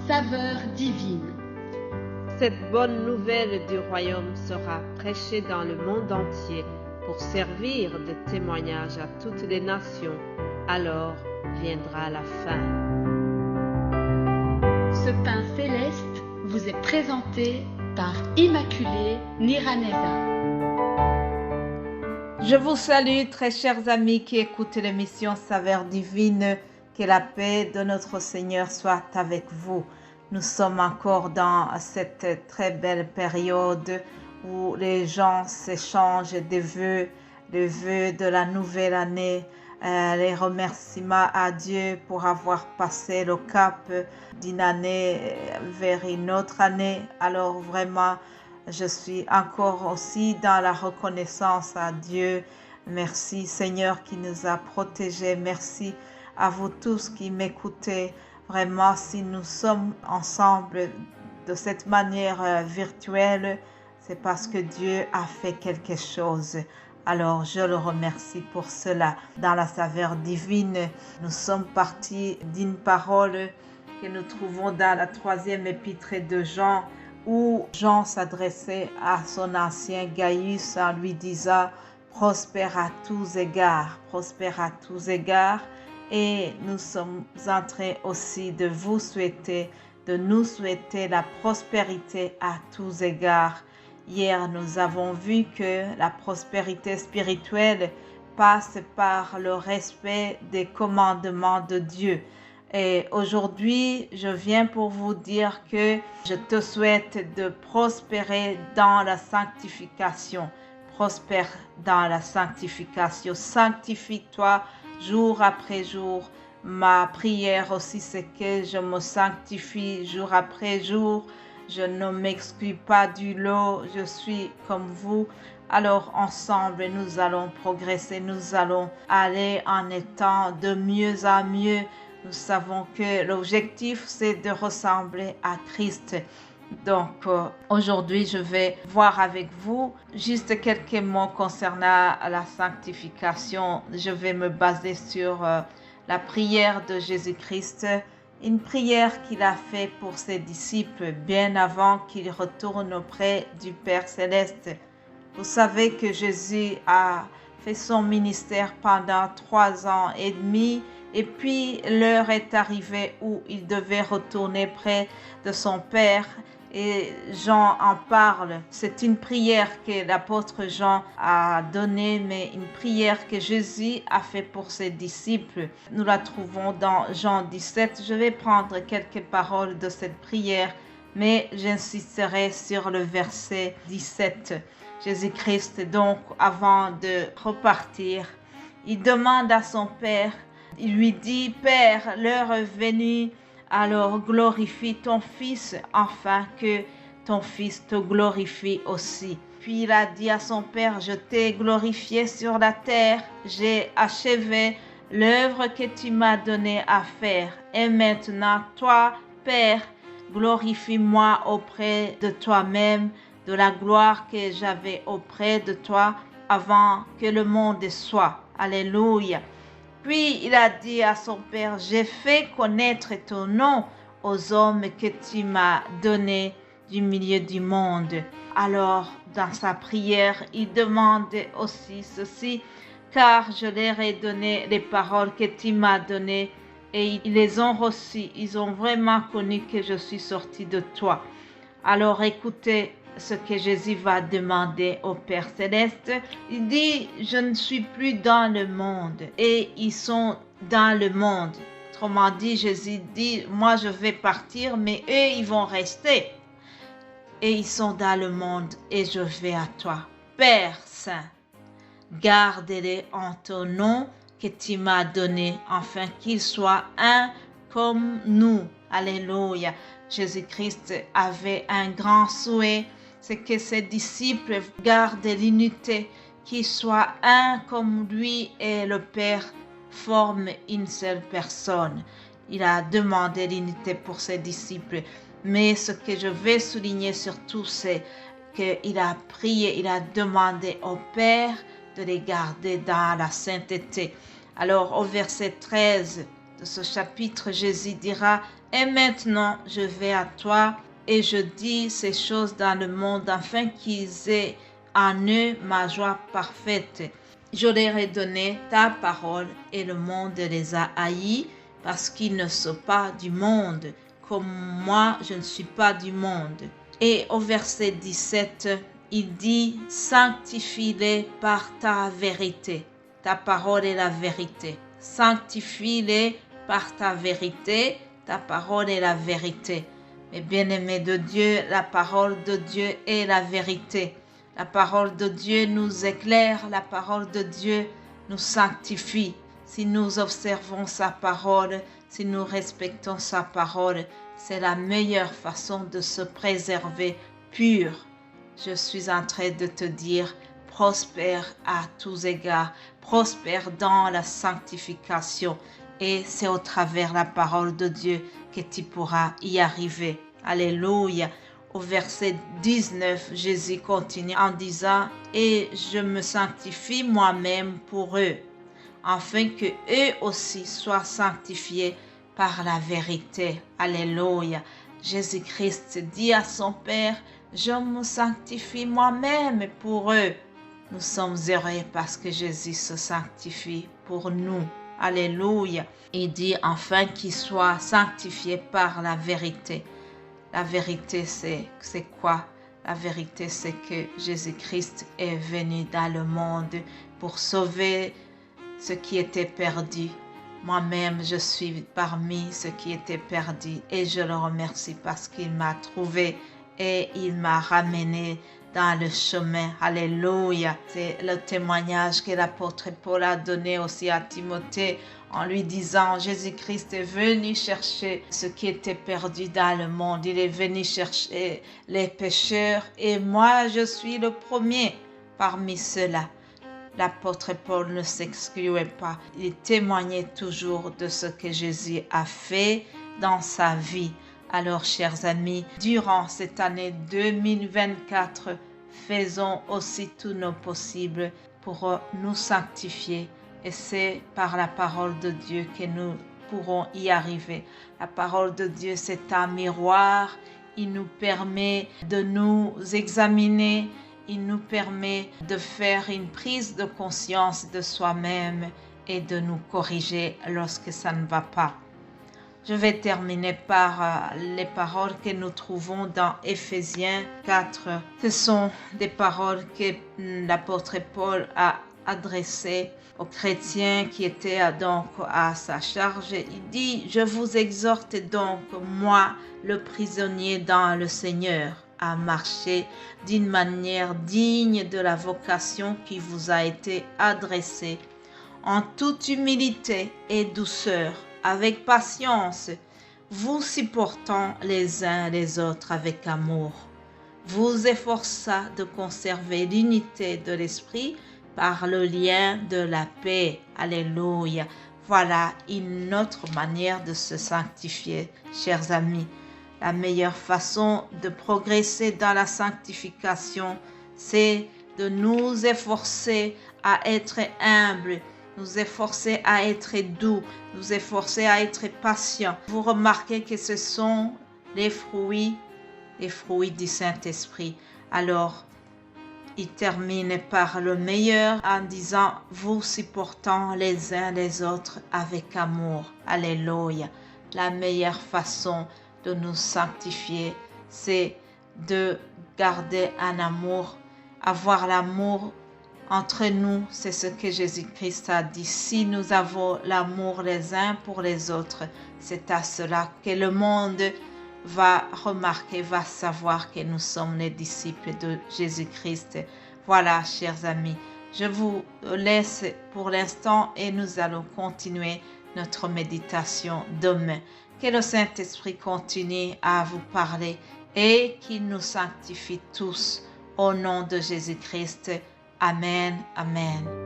saveur divine. Cette bonne nouvelle du royaume sera prêchée dans le monde entier pour servir de témoignage à toutes les nations. Alors viendra la fin. Ce pain céleste vous est présenté par Immaculée Niraneza. Je vous salue, très chers amis qui écoutent l'émission Saveur divine. Que la paix de notre Seigneur soit avec vous. Nous sommes encore dans cette très belle période où les gens s'échangent des vœux, les vœux de la nouvelle année, les remerciements à Dieu pour avoir passé le cap d'une année vers une autre année. Alors vraiment, je suis encore aussi dans la reconnaissance à Dieu. Merci Seigneur qui nous a protégés. Merci à vous tous qui m'écoutez. Vraiment, si nous sommes ensemble de cette manière virtuelle, c'est parce que Dieu a fait quelque chose. Alors, je le remercie pour cela. Dans la saveur divine, nous sommes partis d'une parole que nous trouvons dans la 3e épître de Jean, où Jean s'adressait à son ancien Gaius en lui disant « Prospère à tous égards, prospère à tous égards ». Et nous sommes en train aussi de nous souhaiter la prospérité à tous égards. Hier, nous avons vu que la prospérité spirituelle passe par le respect des commandements de Dieu. Et aujourd'hui, je viens pour vous dire que je te souhaite de prospérer dans la sanctification. Prospère dans la sanctification. Sanctifie-toi jour après jour. Ma prière aussi, c'est que je me sanctifie jour après jour. Je ne m'exclus pas du lot. Je suis comme vous. Alors ensemble, nous allons progresser. Nous allons aller en étant de mieux en mieux. Nous savons que l'objectif, c'est de ressembler à Christ. Donc, aujourd'hui, je vais voir avec vous juste quelques mots concernant la sanctification. Je vais me baser sur la prière de Jésus-Christ, une prière qu'il a faite pour ses disciples bien avant qu'il retourne auprès du Père Céleste. Vous savez que Jésus a fait son ministère pendant 3 ans et demi. Et puis, l'heure est arrivée où il devait retourner près de son Père. Et Jean en parle. C'est une prière que l'apôtre Jean a donnée, mais une prière que Jésus a fait pour ses disciples. Nous la trouvons dans Jean 17. Je vais prendre quelques paroles de cette prière, mais j'insisterai sur le verset 17. Jésus-Christ, donc, avant de repartir, il demande à son Père, il lui dit, « Père, l'heure est venue, alors glorifie ton Fils, afin que ton Fils te glorifie aussi. » Puis il a dit à son Père, « Je t'ai glorifié sur la terre, j'ai achevé l'œuvre que tu m'as donnée à faire. Et maintenant, toi, Père, glorifie-moi auprès de toi-même, de la gloire que j'avais auprès de toi avant que le monde soit. » Alléluia. Puis il a dit à son Père, « J'ai fait connaître ton nom aux hommes que tu m'as donnés du milieu du monde. » Alors, dans sa prière, il demande aussi ceci, « Car je leur ai donné les paroles que tu m'as données et ils les ont reçues. Ils ont vraiment connu que je suis sorti de toi. » Alors écoutez ce que Jésus va demander au Père Céleste. Il dit, je ne suis plus dans le monde et ils sont dans le monde. Autrement dit, Jésus dit, moi je vais partir, mais eux ils vont rester. Et ils sont dans le monde et je vais à toi. Père Saint, garde-les en ton nom que tu m'as donné, afin qu'ils soient un comme nous. Alléluia. Jésus-Christ avait un grand souhait, c'est que ses disciples gardent l'unité, qu'ils soient un comme lui et le Père forment une seule personne. Il a demandé l'unité pour ses disciples. Mais ce que je vais souligner surtout, c'est qu'il a prié, il a demandé au Père de les garder dans la sainteté. Alors au verset 13, de ce chapitre, Jésus dira « Et maintenant, je vais à toi et je dis ces choses dans le monde afin qu'ils aient en eux ma joie parfaite. Je leur ai donné ta parole et le monde les a haïs parce qu'ils ne sont pas du monde, comme moi je ne suis pas du monde. » Et au verset 17, il dit « Sanctifie-les par ta vérité. » Ta parole est la vérité. Sanctifie-les par ta vérité. Ta parole est la vérité. Mes bien-aimés de Dieu, la parole de Dieu est la vérité. La parole de Dieu nous éclaire. La parole de Dieu nous sanctifie. Si nous observons sa parole, si nous respectons sa parole, c'est la meilleure façon de se préserver pur. Je suis en train de te dire, prospère à tous égards, prospère dans la sanctification. Et c'est au travers de la parole de Dieu que tu pourras y arriver. Alléluia. Au verset 19, Jésus continue en disant « Et je me sanctifie moi-même pour eux, afin que eux aussi soient sanctifiés par la vérité. » Alléluia. Jésus-Christ dit à son Père « Je me sanctifie moi-même pour eux. » Nous sommes heureux parce que Jésus se sanctifie pour nous. Alléluia. Il dit enfin qu'ils soient sanctifiés par la vérité. La vérité, c'est quoi? La vérité, c'est que Jésus-Christ est venu dans le monde pour sauver ce qui était perdu. Moi-même, je suis parmi ceux qui étaient perdus et je le remercie parce qu'il m'a trouvé et il m'a ramené dans le chemin. Alléluia. C'est le témoignage que l'apôtre Paul a donné aussi à Timothée en lui disant « Jésus-Christ est venu chercher ce qui était perdu dans le monde. Il est venu chercher les pécheurs et moi, je suis le premier parmi ceux-là. » L'apôtre Paul ne s'excluait pas. Il témoignait toujours de ce que Jésus a fait dans sa vie. Alors, chers amis, durant cette année 2024, faisons aussi tout nos possibles pour nous sanctifier. Et c'est par la parole de Dieu que nous pourrons y arriver. La parole de Dieu, c'est un miroir. Il nous permet de nous examiner. Il nous permet de faire une prise de conscience de soi-même et de nous corriger lorsque ça ne va pas. Je vais terminer par les paroles que nous trouvons dans Éphésiens 4. Ce sont des paroles que l'apôtre Paul a adressées aux chrétiens qui étaient donc à sa charge. Il dit « Je vous exhorte donc, moi, le prisonnier dans le Seigneur, à marcher d'une manière digne de la vocation qui vous a été adressée, en toute humilité et douceur, avec patience, vous supportant les uns les autres avec amour, vous efforçant de conserver l'unité de l'esprit par le lien de la paix. Alléluia. Voilà une autre manière de se sanctifier, chers amis. La meilleure façon de progresser dans la sanctification, c'est de nous efforcer à être humbles, nous efforcer à être doux, nous efforcer à être patients. Vous remarquez que ce sont les fruits du Saint-Esprit. Alors, il termine par le meilleur en disant « Vous supportant les uns les autres avec amour. » Alléluia. La meilleure façon de nous sanctifier, c'est de garder un amour, avoir l'amour entre nous. C'est ce que Jésus-Christ a dit. Si nous avons l'amour les uns pour les autres, c'est à cela que le monde va remarquer, va savoir que nous sommes les disciples de Jésus-Christ. Voilà, chers amis, je vous laisse pour l'instant et nous allons continuer notre méditation demain. Que le Saint-Esprit continue à vous parler et qu'il nous sanctifie tous au nom de Jésus-Christ. Amen. Amen.